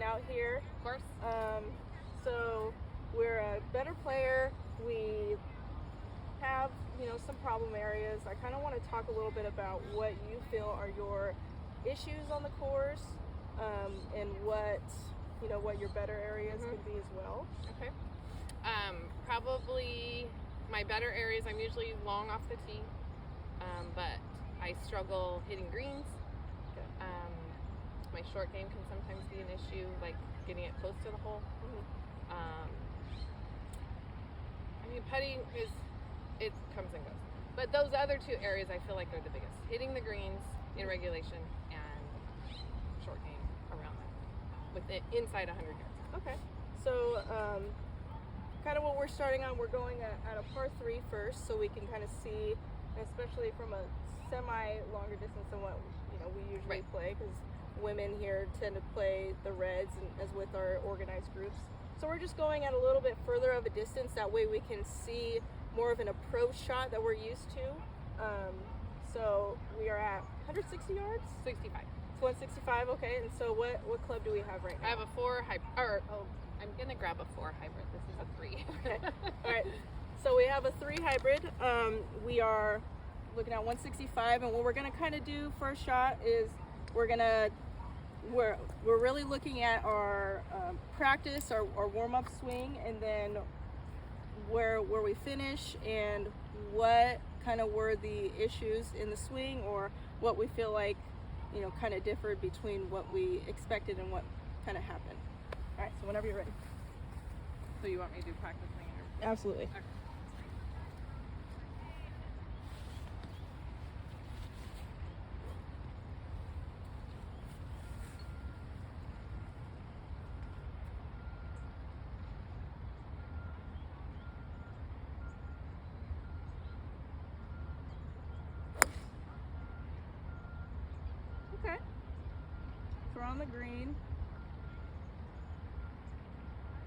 out here. Of course. So we're a better player. We have, some problem areas. I kind of want to talk a little bit about what you feel are your issues on the course, and what your better areas could be as well. Okay. Probably my better areas, I'm usually long off the tee, but I struggle hitting greens. Okay. My short game can sometimes be an issue, like getting it close to the hole. Putting it comes and goes. But those other two areas I feel like are the biggest. Hitting the greens in regulation and short game around that, with it inside 100 yards. Okay. So, kind of what we're starting on, we're going at a par 3 first, so we can kind of see, especially from a semi-longer distance than what we usually play, because women here tend to play the reds as with our organized groups. So we're just going at a little bit further of a distance. That way we can see more of an approach shot that we're used to. So we are at 160 yards? 65. It's 165, okay. And so what club do we have right now? I have a 4 hybrid. I'm going to grab a 4 hybrid. This is a 3. Okay. All right. So we have a 3 hybrid. We are looking at 165, and what we're going to kind of do first shot is we're really looking at our practice, our warm-up swing, and then where we finish, and what kind of were the issues in the swing, or what we feel like kind of differed between what we expected and what kind of happened. All right, so whenever you're ready. So you want me to do practice swing? Absolutely. Okay. Okay. So we're on the green.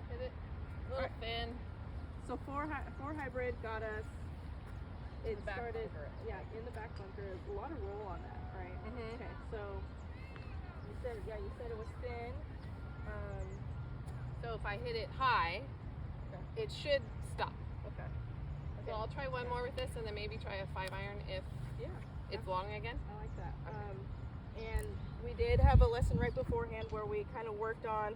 Hit it a little thin. So four hybrid got us. It The back started, bunker. in the back bunker. A lot of roll on that, right? Mhm. Okay, so you said it was thin. So if I hit it high, it should stop. Okay. So I'll try one more with this, and then maybe try a 5 iron if it's long again. I like that. And we did have a lesson right beforehand where we kind of worked on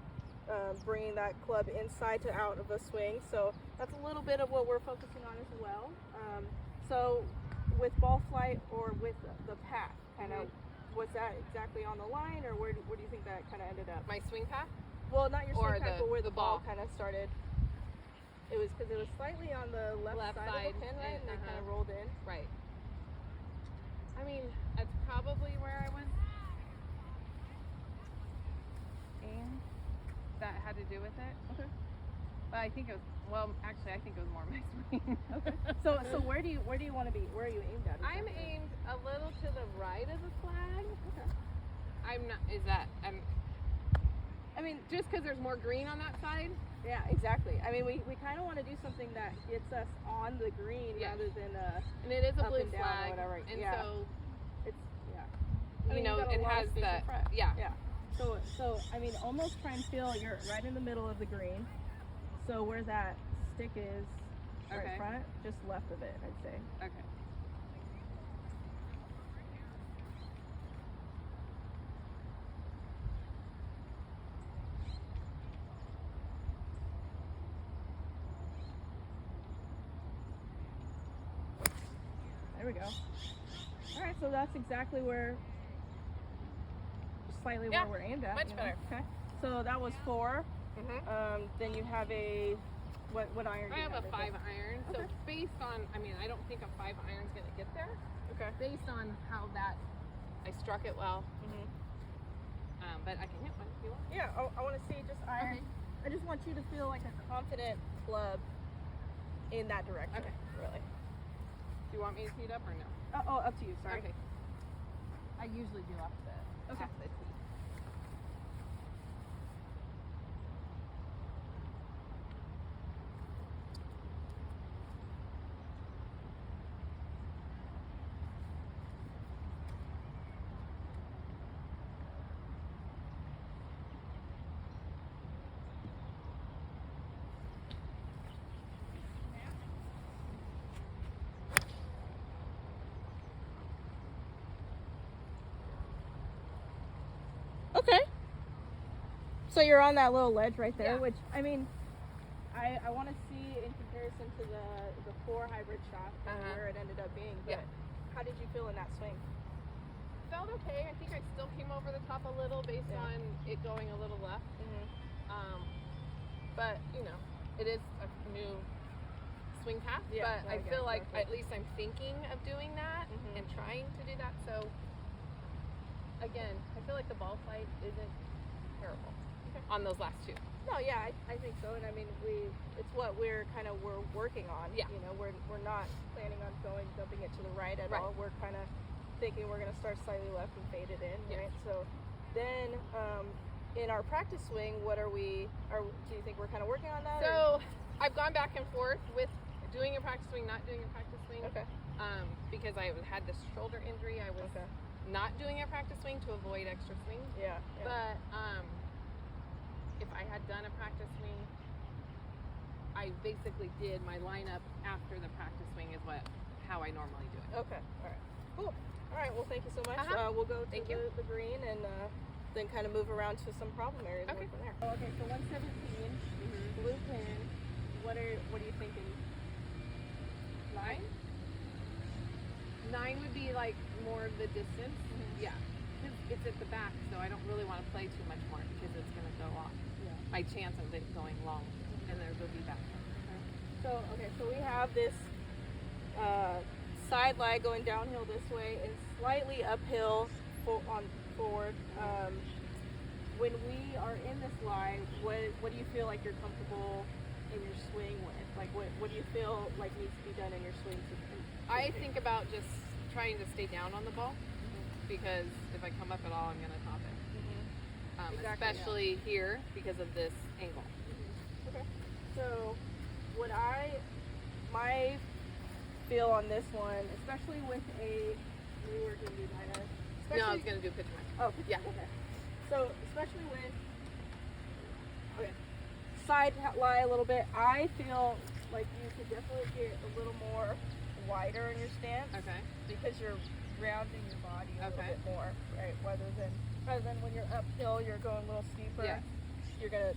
bringing that club inside to out of a swing. So that's a little bit of what we're focusing on as well. So with ball flight or with the path, kind of, was that exactly on the line, or where do you think that kind of ended up? My swing path? Well, not your swing Or path, but where the ball ball. kind of started. It was because it was slightly on the left side of the pin, right? And it kind of rolled in. Right. I mean, that's probably where I went. Aim. That had to do with it. Okay. But I think it was, I think it was more my swing. Okay. So where do you want to be? Where are you aimed at? I'm aimed a little to the right of the flag. Okay. I'm not, I mean, just because there's more green on that side. Yeah, exactly. I mean, we kind of want to do something that gets us on the green rather than and it is a up blue and down flag, or whatever. and yeah. so it's you know, got a it lot of has space in the front. yeah. So I mean, almost try and feel you're right in the middle of the green. So where that stick is, right front, just left of it, I'd say. Okay. There we go. All right, so that's exactly where, slightly where we're aimed at. Much better. Okay. So that was 4. Mhm. Then you have a, what iron do I you have a 5 right iron. So based on, I mean, I don't think a 5 iron's gonna get there. there? Okay. Based on how that, I struck it well. Mm-hmm. But I can hit one if you want. Yeah, I want to see just iron. Okay. I just want you to feel like a confident club in that direction. Okay. Really. Do you want me to heat up or no? Up to you. Sorry. Okay. I usually do off the Okay. half the tee. So you're on that little ledge right there, Yeah. which I mean, I want to see in comparison to the 4 hybrid shot where it ended up being. But how did you feel in that swing? Felt okay. I think I still came over the top a little based on it going a little left. But you know, it is a new swing path. Yeah, but I feel like at least I'm thinking of doing that and trying to do that. So again, I feel like the ball flight isn't terrible on those last 2. No, yeah, I think so. And I mean, it's what we're working on. Yeah. You know, we're not planning on dumping it to the right at Right. all. We're kind of thinking we're going to start slightly left and fade it in, Yeah. right? So then in our practice swing, do you think we're kind of working on that? So I've gone back and forth with doing a practice swing, not doing a practice swing. Okay. Because I had this shoulder injury, I was not doing a practice swing to avoid extra swings. Yeah. But if I had done a practice swing, I basically did my lineup after the practice swing is how I normally do it. Okay. All right. Cool. All right. Well, thank you so much. We'll go to the green and then kind of move around to some problem areas. Okay. And work from there. Okay. So 117, blue pin. What are you thinking? 9? 9 would be like more of the distance. Yeah. It's at the back, so I don't really want to play too much more because it's going to go off. Yeah. My chance of it going long, and there will be back. So we have this side lie going downhill this way and slightly uphill forward. When we are in this lie, what do you feel like you're comfortable in your swing with? Like what do you feel like needs to be done in your swing? I think about just trying to stay down on the ball because if I come up at all, I'm going to top it. Especially here because of this angle. Okay. So my feel on this one, especially with we were going to do niner. No, I was going to do pitch match. Oh, yeah. Okay. So especially with side lie a little bit, I feel like you could definitely get a little more wider in your stance. Okay. Because you're rounding your body a little bit more, right? Rather than when you're uphill, you're going a little steeper. Yeah. You're gonna,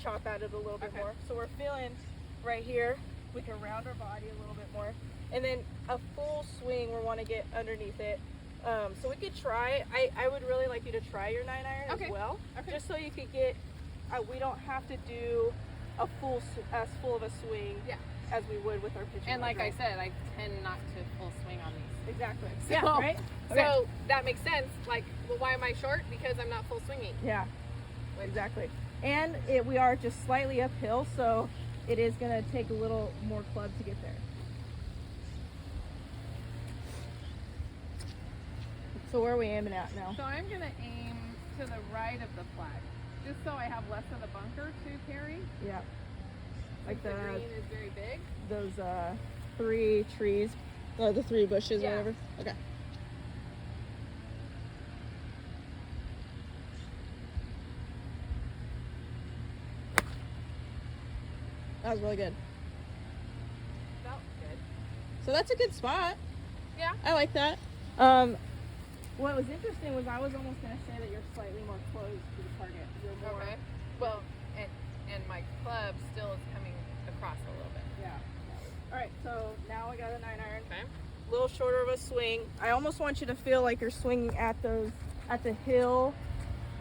chop at it a little bit more. So we're feeling right here. We can round our body a little bit more, and then a full swing. We want to get underneath it. So we could try. I would really like you to try your 9-iron as well, just so you could get. We don't have to do as full of a swing as we would with our pitching. And like I said, I tend not to full swing on these. Exactly. So, yeah. Right. So that makes sense. Like, well, why am I short? Because I'm not full swinging. Yeah. Exactly. And we are just slightly uphill, so it is going to take a little more club to get there. So where are we aiming at now? So I'm going to aim to the right of the flag, just so I have less of the bunker to carry. Yeah. Like the green is very big. Those 3 trees, the 3 bushes or whatever. Okay. That was really good. Felt good. So that's a good spot. Yeah. I like that. What was interesting was I was almost going to say that you're slightly more close to the target. You're more, Okay. Well, and my club still is coming across a little bit. Yeah. All right. So now I got a 9-iron. Okay. A little shorter of a swing. I almost want you to feel like you're swinging at the hill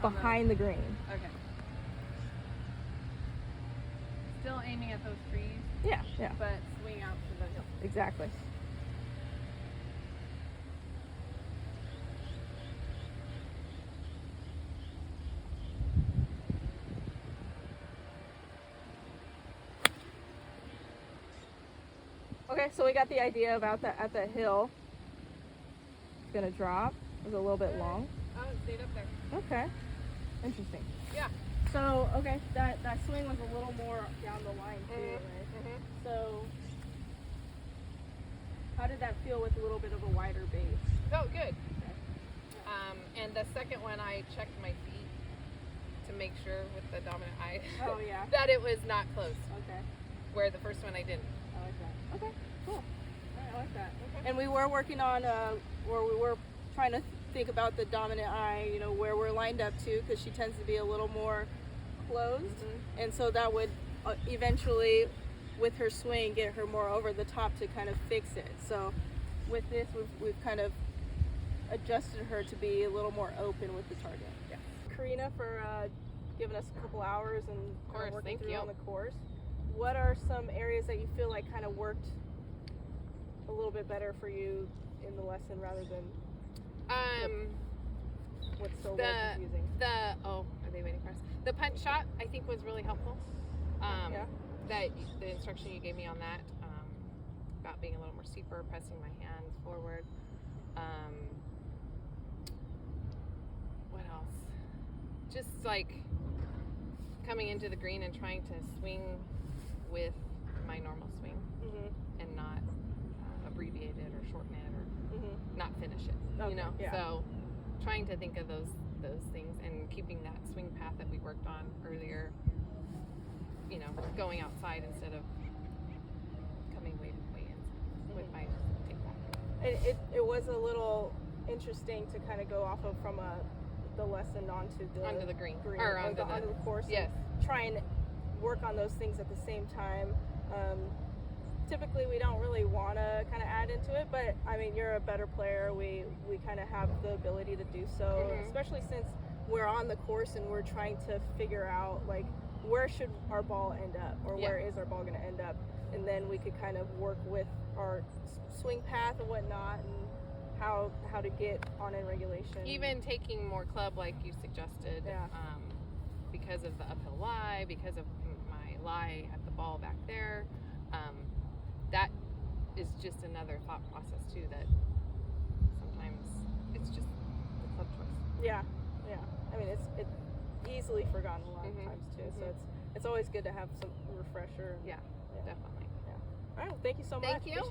behind the green. Okay. Still aiming at those trees. Yeah. Yeah. But swing out to the hill. Exactly. Okay, so we got the idea about at the hill. It's gonna drop. It was a little bit long. Oh, it stayed up there. Okay. Interesting. Yeah. So that swing was a little more down the line too, right? So how did that feel with a little bit of a wider base? Felt good. Okay. And the second one, I checked my feet to make sure with the dominant eye Oh yeah. that it was not close. Okay. Where the first one I didn't. I like that. Okay. Cool. All right, I like that. Okay. And we were working on where we were trying to think about the dominant eye, you know, where we're lined up to, because she tends to be a little more closed, and so that would eventually, with her swing, get her more over the top to kind of fix it. So with this, we've kind of adjusted her to be a little more open with the target. Yeah. Karina, for giving us a couple hours and course, working thank through you. on the course. What are some areas that you feel like kind of worked a little bit better for you in the lesson rather than what still was confusing? Are they waiting for us? The punch shot, I think, was really helpful. That the instruction you gave me on that, about being a little more steeper, pressing my hands forward. What else? Just like coming into the green and trying to swing with my normal swing and not abbreviate it or shorten it or not finish it. Okay, You know, yeah. so trying to think of those things and keeping that swing path that we worked on earlier. You know, going outside instead of coming way in with my take back. It was a little interesting to kind of go off of from the lesson onto the green or or onto the course. Yes. And try and work on those things at the same time. Typically, we don't really want to kind of add into it, but I mean, you're a better player. We kind of have the ability to do so, especially since we're on the course and we're trying to figure out like where should our ball end up, or where is our ball going to end up, and then we could kind of work with our swing path and whatnot, and how to get on in regulation. Even taking more club like you suggested, because of the uphill lie, because of my lie at the ball back there. That is just another thought process too, that sometimes it's just the club choice. Yeah. I mean, it's easily forgotten a lot of times too. So it's always good to have some refresher. Yeah, definitely. All right. Well, thank you so much. Thank you.